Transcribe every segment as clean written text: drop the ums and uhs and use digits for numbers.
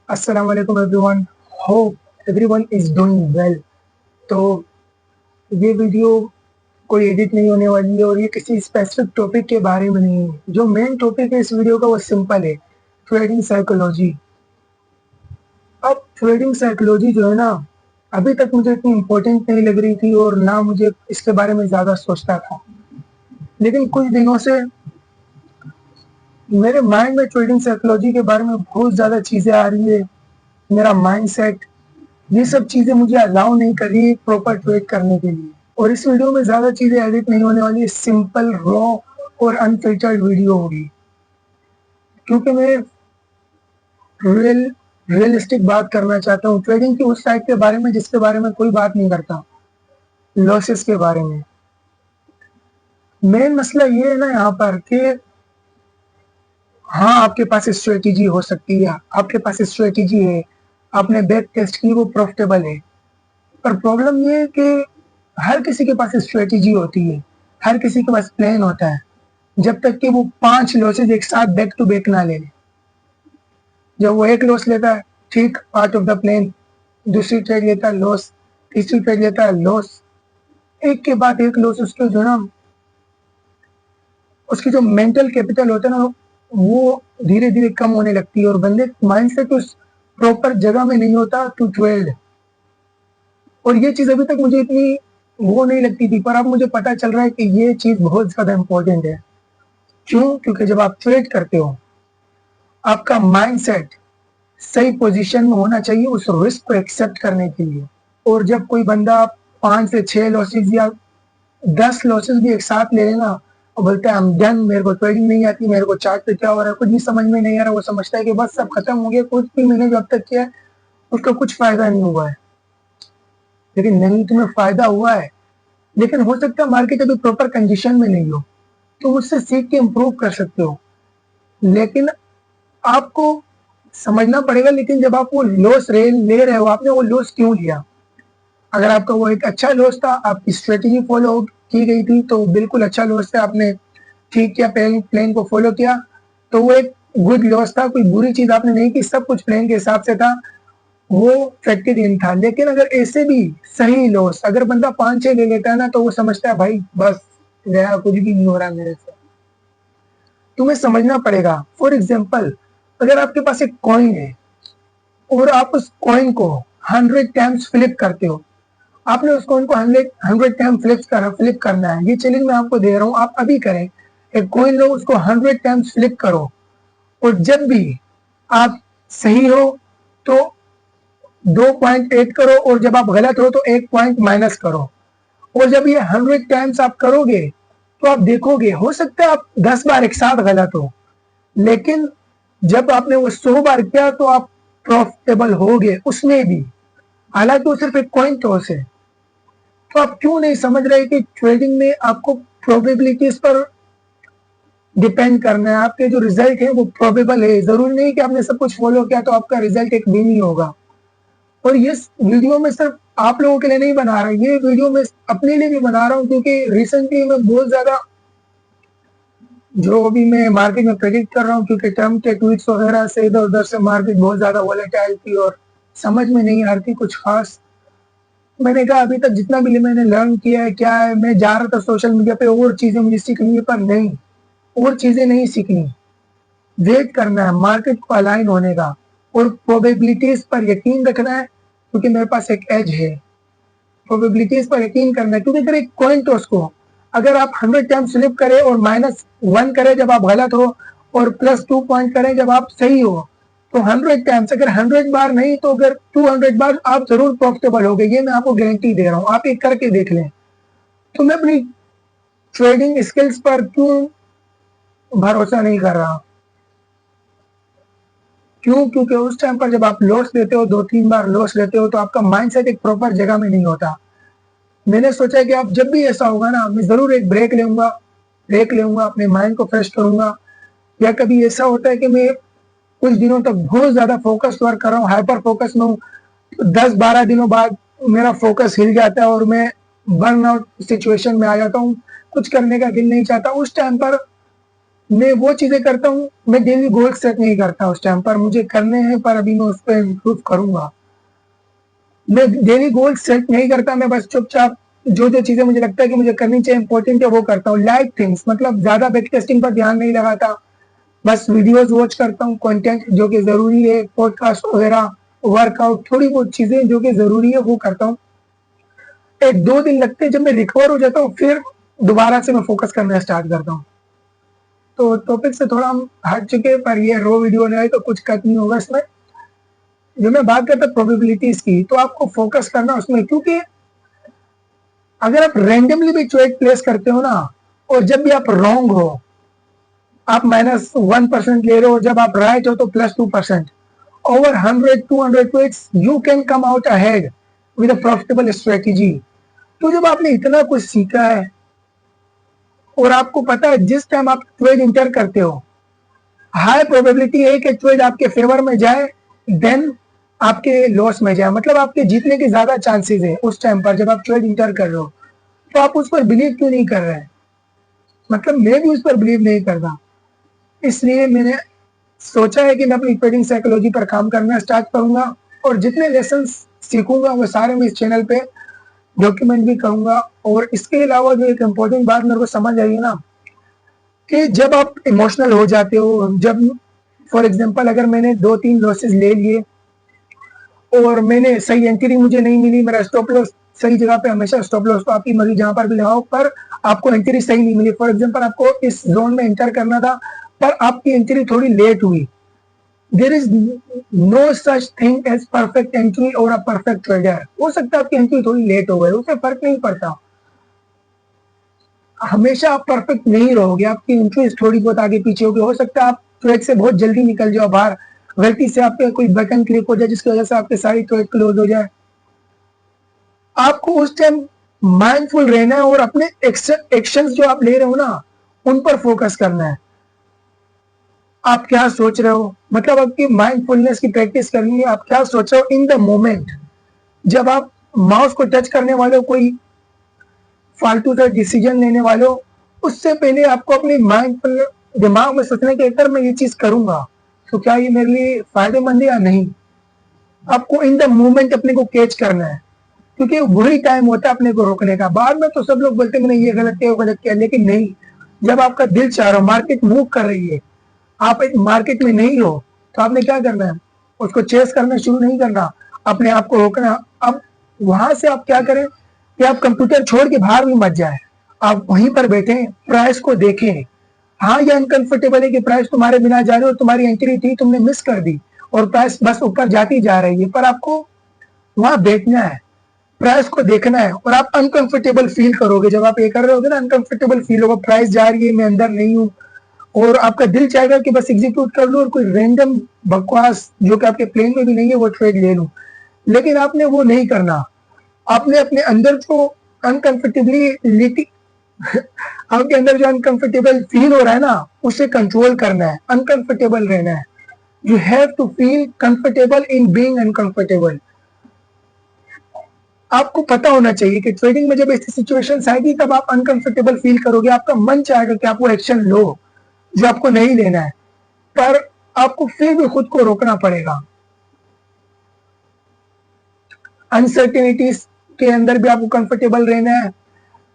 अस्सलाम वालेकुम everyone, hope everyone is doing well. तो ये वीडियो कोई एडिट नहीं होने वाली है और ये किसी स्पेसिफिक टॉपिक के बारे में नहीं है। जो मेन टॉपिक है इस वीडियो का वो सिंपल है, ट्रेडिंग साइकोलॉजी। अब ट्रेडिंग साइकोलॉजी जो है ना, अभी तक मुझे इतनी इम्पोर्टेंट नहीं लग रही थी और ना मुझे इसके बारे में ज़्यादा सोचता था, लेकिन कुछ दिनों से मेरे माइंड में ट्रेडिंग साइकोलॉजी के बारे में बहुत ज़्यादा चीज़ें आ रही है। मेरा माइंडसेट, ये सब चीज़ें मुझे अलाउ नहीं कर रही प्रॉपर ट्रेड करने के लिए। और इस वीडियो में ज़्यादा चीज़ें एडिट नहीं होने वाली है, सिंपल रॉ और अनफिल्टर्ड वीडियो होगी, क्योंकि मैं रियलिस्टिक बात करना चाहता हूँ ट्रेडिंग की उस साइड के बारे में जिसके बारे में कोई बात नहीं करता, लॉसेस के बारे में। मेन मसला ये है ना यहाँ पर कि हाँ, आपके पास स्ट्रेटेजी हो सकती है, आपके पास स्ट्रेटेजी है, आपने बैक टेस्ट की, वो प्रॉफिटेबल है। पर प्रॉब्लम ये है कि हर किसी के पास स्ट्रेटेजी होती है, हर किसी के पास प्लान होता है, जब तक कि वो 5 लॉसेज एक साथ बैक टू बैक ना ले ले। जब वो एक लॉस लेता है, ठीक, पार्ट ऑफ द प्लान। दूसरी ट्रेड लेता है, लॉस। तीसरी ट्रेड लेता है, लॉस। एक के बाद एक लॉस। उसके जो ना, उसकी जो मेंटल कैपिटल होता है ना, वो धीरे धीरे कम होने लगती है और बंदे माइंडसेट उस प्रॉपर जगह में नहीं होता टू ट्रेड। और ये चीज अभी तक मुझे इतनी वो नहीं लगती थी, पर अब मुझे पता चल रहा है कि ये चीज बहुत ज्यादा इंपॉर्टेंट है। क्यों? क्योंकि जब आप ट्रेड करते हो, आपका माइंडसेट सही पोजीशन में होना चाहिए उस रिस्क को एक्सेप्ट करने के लिए। और जब कोई बंदा 5 से 6 लॉसेज या 10 लॉसेज भी एक साथ ले लेना और बोलता है I'm done, मेरे को ट्रेडिंग नहीं आती, मेरे को चार्ट पे क्या हो रहा है कुछ भी समझ में नहीं आ रहा, वो समझता है कि बस सब खत्म हो गया, कुछ भी मैंने जो अब तक किया है उसका कुछ फायदा नहीं हुआ है। लेकिन नहीं, तुम्हें फायदा हुआ है, लेकिन हो सकता है मार्केट अभी प्रॉपर कंडीशन में नहीं हो, तो उससे सीख के इम्प्रूव कर सकते हो। लेकिन आपको समझना पड़ेगा, लेकिन जब आप वो लॉस ले रहे हो, आपने वो लॉस क्यों लिया? अगर आपका वो एक अच्छा लॉस था, आपकी स्ट्रेटेजी फॉलो की गई थी, तो बिल्कुल अच्छा लॉस था, आपने ठीक किया, प्लान को फॉलो किया, तो वो एक गुड लॉस था, कोई बुरी चीज आपने नहीं की, सब कुछ प्लान के हिसाब से था, वो फैक्टर इन था। लेकिन अगर ऐसे भी सही लॉस अगर बंदा 5-6 ले लेता है ना, तो वो समझता है भाई बस गया, कुछ भी नहीं हो रहा मेरे से। तुम्हें समझना पड़ेगा। फॉर एग्जाम्पल, अगर आपके पास एक कॉइन है और आप उस कॉइन को 100 टाइम्स फ्लिप करते हो, आपने उस कॉइन को 100 टाइम फ्लिप करना है। ये चैलेंज मैं आपको दे रहा हूँ, आप अभी करें। एक कॉइन लो, उसको 100 टाइम्स फ्लिप करो, और जब भी आप सही हो तो 2 पॉइंट ऐड करो, और जब आप गलत हो तो 1 पॉइंट माइनस करो। और जब ये 100 टाइम्स आप करोगे तो आप देखोगे, हो सकता है आप 10 बार एक साथ गलत हो, लेकिन जब आपने वो 100 बार किया तो आप प्रॉफिटेबल होगे उसमें भी, हालांकि वो सिर्फ एक कॉइन टॉस है। तो आप क्यों नहीं समझ रहे कि ट्रेडिंग में आपको प्रोबेबिलिटीज पर डिपेंड करना है। आपके जो रिजल्ट है वो प्रोबेबल है, जरूरी नहीं कि आपने सब कुछ फॉलो किया तो आपका रिजल्ट एक भी नहीं होगा। और ये वीडियो में सिर्फ आप लोगों के लिए नहीं बना रहा, ये वीडियो में अपने लिए भी बना रहा हूँ, क्योंकि रिसेंटली मैं बहुत ज्यादा जो अभी मैं मार्केट में प्रेडिक्ट कर रहा हूँ, क्योंकि ट्रम्प के ट्वीट्स वगैरह से इधर उधर से मार्केट बहुत ज्यादा वॉलेटाइल थी और समझ में नहीं आ रही थी कुछ खास। मैंने कहा अभी तक जितना भी मैंने लर्न किया है क्या है, मैं जा रहा था सोशल मीडिया पे और चीजें मुझे सीखनी है, पर नहीं, और चीजें नहीं सीखनी, वेट करना है मार्केट को अलाइन होने का, और प्रोबेबिलिटीज पर यकीन रखना है, क्योंकि मेरे पास एक एज है। प्रोबेबिलिटीज पर यकीन करना है, क्योंकि अगर एक कॉइन टॉस को अगर आप 100 टाइम स्लिप करें और -1 करें जब आप गलत हो, और +2 पॉइंट करें जब आप सही हो, तो 100 टाइम्स, अगर 100 बार नहीं तो अगर 200 बार आप जरूर प्रॉफिटेबल हो गए, ये मैं आपको गारंटी दे रहा हूँ, आप एक करके देख लें। तो मैं अपनी ट्रेडिंग स्किल्स पर क्यों भरोसा नहीं कर रहा? क्यों? क्योंकि उस टाइम पर जब आप लॉस लेते हो, 2-3 बार लॉस लेते हो, तो आपका माइंडसेट एक प्रॉपर जगह में नहीं होता। मैंने सोचा कि अब जब भी ऐसा होगा ना, मैं जरूर एक ब्रेक लूंगा, अपने माइंड को फ्रेश करूंगा। या कभी ऐसा होता है कि मैं कुछ दिनों तक बहुत ज्यादा फोकस वर्क कर रहा हूँ, हाइपर फोकस में हूँ, तो 10-12 दिनों बाद मेरा फोकस हिल जाता है और मैं बर्न आउट सिचुएशन में आ जाता हूँ, कुछ करने का दिल नहीं चाहता। उस टाइम पर मैं वो चीजें करता हूँ, मैं डेली गोल सेट नहीं करता उस टाइम पर, मुझे करने हैं पर अभी मैं उस पर इम्प्रूव करूंगा। मैं डेली गोल सेट नहीं करता, मैं बस चुपचाप जो जो चीजें मुझे लगता है कि मुझे करनी चाहिए, इंपॉर्टेंट है, वो करता हूँ। लाइट थिंग्स, मतलब ज्यादा बैक टेस्टिंग पर ध्यान नहीं लगाता, बस वीडियोस वॉच करता हूँ, कंटेंट जो कि जरूरी है, पॉडकास्ट वगैरह, वर्कआउट, थोड़ी बहुत चीजें जो कि जरूरी है वो करता हूँ। 1-2 दिन लगते हैं, जब मैं रिकवर हो जाता हूँ फिर दोबारा से मैं फोकस करना स्टार्ट करता हूँ। तो टॉपिक से थोड़ा हम हट चुके हैं, पर ये रो वीडियो नहीं है तो कुछ कट नहीं होगा इसमें। जो मैं बात करता प्रोबेबिलिटीज की, तो आपको फोकस करना उसमें, क्योंकि अगर आप रैंडमली भी चॉइस प्लेस करते हो ना, और जब भी आप रॉन्ग हो, आप -1% ले रहे हो, जब आप राइट हो तो +2%, over 100-200 tweets you can come out ahead with a profitable strategy। तो जब आपने इतना कुछ सीखा है और आपको पता है जिस टाइम आप ट्रेड इंटर करते हो हाई प्रोबेबिलिटी है कि ट्रेड आपके फेवर में जाए, देन आपके लॉस में जाए, मतलब आपके जीतने के ज्यादा चांसेस है उस टाइम पर जब आप ट्रेड इंटर कर रहे हो। तो आप उस पर बिलीव क्यों नहीं कर रहे हैं? मतलब मैं भी उस पर बिलीव नहीं करता, इसलिए मैंने सोचा है कि मैं अपनी ट्रेडिंग साइकोलॉजी पर काम करना स्टार्ट करूंगा, और जितने लेसन सीखूंगा वो सारे मैं इस चैनल पे डॉक्यूमेंट भी करूंगा। और इसके अलावा जो एक इम्पोर्टेंट बात मेरे को समझ आई है ना, कि जब आप इमोशनल हो जाते हो, जब फॉर एग्जांपल अगर मैंने 2-3 लॉसेस ले लिए और मैंने सही एंट्री मुझे नहीं मिली, मेरा स्टॉप लॉस सही जगह पे, हमेशा स्टॉप लॉस तो आपकी मर्जी जहां पर भी लगाओ, पर आपको एंट्री सही नहीं मिली। फॉर एग्जांपल आपको इस जोन में एंटर करना था पर आपकी एंट्री थोड़ी लेट हुई, there is no such thing as perfect entry और अ परफेक्ट ट्रेडर। हो सकता है आपकी एंट्री थोड़ी लेट हो गई, उससे फर्क नहीं पड़ता, हमेशा आप परफेक्ट नहीं रहोगे, आपकी एंट्री थोड़ी बहुत आगे पीछे होगी, हो सकता है आप ट्रेड से बहुत जल्दी निकल जाओ बाहर, गलती से आप पे कोई बटन क्लिक हो जाए जिसकी वजह से आपके सारी ट्रेड क्लोज हो जाए। आपको उस टाइम माइंडफुल रहना है और अपने एक्शंस जो आप ले रहे हो ना उन पर फोकस करना है। आप क्या सोच रहे हो, मतलब आपकी माइंडफुलनेस की प्रैक्टिस करनी है, आप क्या सोच रहे हो इन द मोमेंट। जब आप माउस को टच करने वाले हो, कोई फालतू सा डिसीजन लेने वाले हो, उससे पहले आपको अपने माइंडफुल दिमाग में सोचना कि अगर मैं ये चीज करूंगा तो क्या ये मेरे लिए फायदेमंद है या नहीं। आपको इन द मोमेंट अपने को कैच करना है, क्योंकि वही टाइम होता है अपने को रोकने का। बाद में तो सब लोग बोलते हैं मैंने ये गलत किया वो गलत किया, लेकिन नहीं, जब आपका दिल चाह रहा हो, मार्केट मूव कर रही है, आप एक मार्केट में नहीं हो, तो आपने क्या करना है, उसको चेस करना शुरू नहीं करना, अपने आप को रोकना। अब वहां से आप क्या करें कि आप कंप्यूटर छोड़ के बाहर भी मत जाए, आप वहीं पर बैठे प्राइस को देखें। हाँ, ये अनकंफर्टेबल है कि प्राइस तुम्हारे बिना जा रही हो, तुम्हारी एंट्री थी तुमने मिस कर दी और प्राइस बस ऊपर जाती जा रही है, पर आपको वहां बैठना है, प्राइस को देखना है, और आप अनकंफर्टेबल फील करोगे जब आप ये कर रहे होगे ना, अनकंफर्टेबल फील होगा, प्राइस जा रही है मैं अंदर नहीं हूँ, और आपका दिल चाहेगा कि बस एग्जीक्यूट कर लो और कोई रैंडम बकवास जो कि आपके प्लेन में भी नहीं है वो ट्रेड ले लूं। लेकिन आपने वो नहीं करना, आपने अपने अंदर जो अनकंफर्टेबिलिटी आपके अंदर जो अनकंफर्टेबल फील हो रहा है ना उसे कंट्रोल करना है, अनकंफर्टेबल रहना है। You have to feel comfortable in being uncomfortable. आपको पता होना चाहिए कि ट्रेडिंग में जब ऐसी सिचुएशन आएगी तब आप अनकंफर्टेबल फील करोगे, आपका मन चाहेगा कि आप वो एक्शन लो जो आपको नहीं लेना है, पर आपको फिर भी खुद को रोकना पड़ेगा। अनसर्टेनिटीज के अंदर भी आपको कंफर्टेबल रहना है।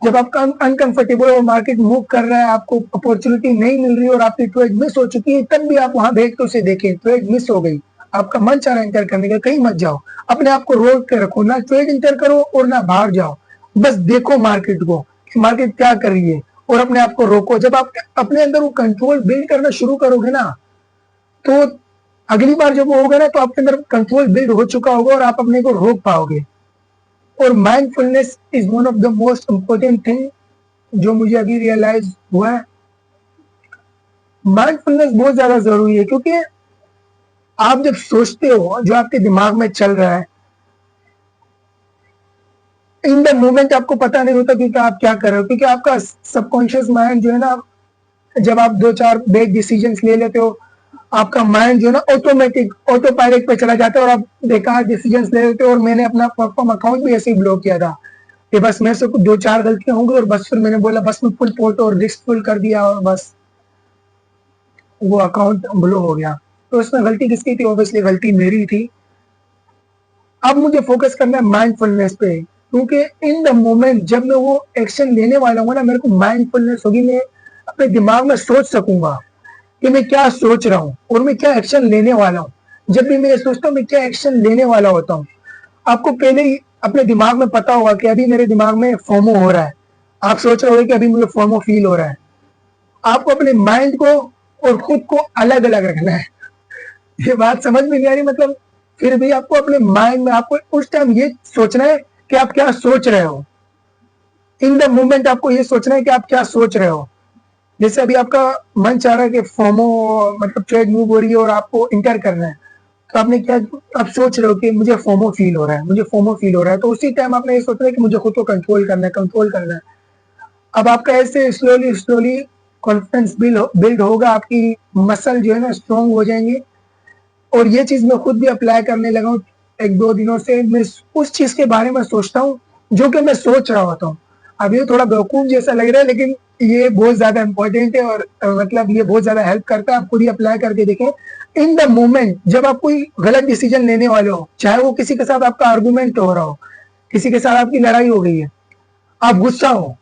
जब आप अनकंफर्टेबल और मार्केट मूव कर रहा है, आपको अपॉर्चुनिटी नहीं मिल रही और आपकी ट्रेड मिस हो चुकी है, तब भी आप वहां बैठ के उसे देखें, ट्रेड मिस हो गई, आपका मन चाह रहा है इंटर करने का, कहीं मत जाओ, अपने आप को रोक के रखो, ना ट्रेड इंटर करो और ना बाहर जाओ, बस देखो मार्केट को कि मार्केट क्या कर रही है और अपने आप को रोको। जब आप अपने अंदर वो कंट्रोल बिल्ड करना शुरू करोगे ना, तो अगली बार जब वो होगा ना तो आपके अंदर कंट्रोल बिल्ड हो चुका होगा और आप अपने को रोक पाओगे। और mindfulness is one of the most important thing जो मुझे अभी रियलाइज हुआ है। माइंडफुलनेस बहुत ज्यादा जरूरी है, क्योंकि आप जब सोचते हो जो आपके दिमाग में चल रहा है, इन द मोमेंट आपको पता नहीं होता कि आप क्या कर रहे हो, क्योंकि आपका सबकॉन्शियस माइंड जो है ना, जब आप 2-4 बैड डिसीजंस ले लेते हो, आपका माइंड जो है ना ऑटोमेटिक ऑटो पायलट पे चला जाता है और आप बेकार डिसीजंस ले लेते हो। और मैंने अपना परफॉर्म अकाउंट भी ऐसे ही ब्लॉक किया था कि बस मेरे से कुछ 2-4 गलतियां होंगी और बस फिर मैंने बोला बस मैं फुल पोर्ट और रिस्क फुल कर दिया और बस वो अकाउंट ब्लो हो गया। तो इसमें गलती किसकी थी? ऑब्वियसली गलती मेरी थी। अब मुझे फोकस करना है माइंडफुलनेस पे, क्योंकि इन द मोमेंट जब मैं वो एक्शन लेने वाला हूँ ना, मेरे को माइंडफुलनेस होगी, मैं अपने दिमाग में सोच सकूंगा कि मैं क्या सोच रहा हूँ और मैं क्या एक्शन लेने वाला हूँ। जब भी मैं ये सोचता हूँ मैं क्या एक्शन लेने वाला होता हूँ, आपको पहले ही अपने दिमाग में पता होगा कि अभी मेरे दिमाग में फोमो हो रहा है। आप सोच रहे हो कि अभी मुझे फोमो फील हो रहा है। आपको अपने माइंड को और खुद को अलग अलग रखना है। ये बात समझ में नहीं आ रही? मतलब फिर भी आपको अपने माइंड में आपको उस टाइम ये सोचना है कि आप क्या सोच रहे हो। इन द मोमेंट आपको ये सोचना है कि आप क्या सोच रहे हो। जैसे अभी आपका मन चाह रहा है कि फोमो मतलब ट्रेड मूव हो रही है और आपको इंटर करना है, तो आपने क्या, आप सोच रहे हो कि मुझे फोमो फील हो रहा है, मुझे फोमो फील हो रहा है, तो उसी टाइम आपने ये सोचना है कि मुझे खुद को कंट्रोल करना है, कंट्रोल करना है। अब आपका ऐसे स्लोली स्लोली कॉन्फिडेंस बिल्ड होगा, आपकी मसल जो है ना स्ट्रॉन्ग हो जाएंगे। और ये चीज मैं खुद भी अप्लाई करने लगा हूँ। एक दो दिनों से मैं उस चीज के बारे में सोचता हूँ जो कि मैं सोच रहा होता हूँ। अब ये थोड़ा बेवकूफ जैसा लग रहा है, लेकिन ये बहुत ज्यादा इंपॉर्टेंट है और मतलब ये बहुत ज्यादा हेल्प करता है। आप खुद ही अप्लाई करके देखें। इन द मोमेंट जब आप कोई गलत डिसीजन लेने वाले हो, चाहे वो किसी के साथ आपका आर्गूमेंट हो रहा हो, किसी के साथ आपकी लड़ाई हो गई है, आप गुस्सा हो,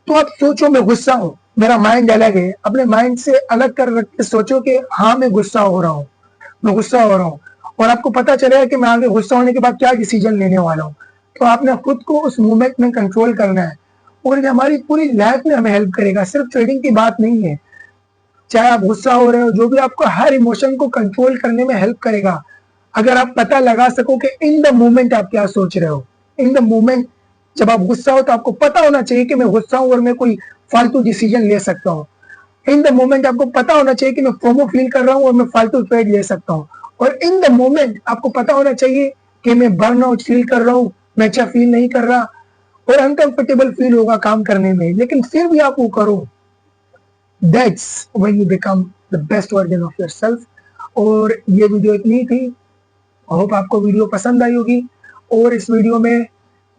तो आप सोचो मैं गुस्सा हूँ, मेरा माइंड अलग है। अपने माइंड से अलग कर रख के सोचो कि हाँ मैं गुस्सा हो रहा हूँ, मैं गुस्सा हो रहा हूँ। और आपको पता चलेगा कि मैं आगे गुस्सा होने के बाद क्या डिसीजन लेने वाला हूँ। तो आपने खुद को उस मूवमेंट में कंट्रोल करना है। और ये हमारी पूरी लाइफ में हमें हेल्प करेगा, सिर्फ ट्रेडिंग की बात नहीं है। चाहे आप गुस्सा हो रहे हो, जो भी, आपको हर इमोशन को कंट्रोल करने में हेल्प करेगा अगर आप पता लगा सको कि इन द मोमेंट आप क्या सोच रहे हो। इन द मोमेंट जब आप गुस्सा हो तो आपको पता होना चाहिए कि मैं गुस्सा हूं और मैं कोई फालतू डिसीजन ले सकता हूँ। इन द मोमेंट आपको पता होना चाहिए कि मैं फोमो फील कर रहा हूँ और मैं फालतू ट्रेड ले सकता हूँ। और इन द मोमेंट आपको पता होना चाहिए कि मैं बर्नआउट फील कर रहा हूँ, मैं अच्छा फील नहीं कर रहा और अनकंफर्टेबल फील होगा काम करने में, लेकिन फिर भी आप वो करो। That's when you become the best version of yourself. और ये वीडियो इतनी थी। होप आपको वीडियो पसंद आई होगी। और इस वीडियो में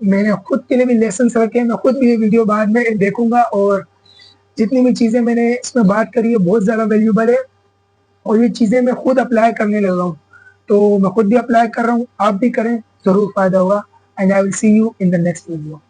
मैंने खुद के लिए भी लेसन रखे हैं। मैं खुद भी ये वीडियो बाद में देखूंगा और जितनी भी चीजें मैंने इसमें बात करी है बहुत ज्यादा वैल्यूबल है और ये चीजें मैं खुद अप्लाई करने लगा हूँ। तो मैं खुद भी अप्लाई कर रहा हूँ, आप भी करें, जरूर फायदा होगा। And I will see you in the next video.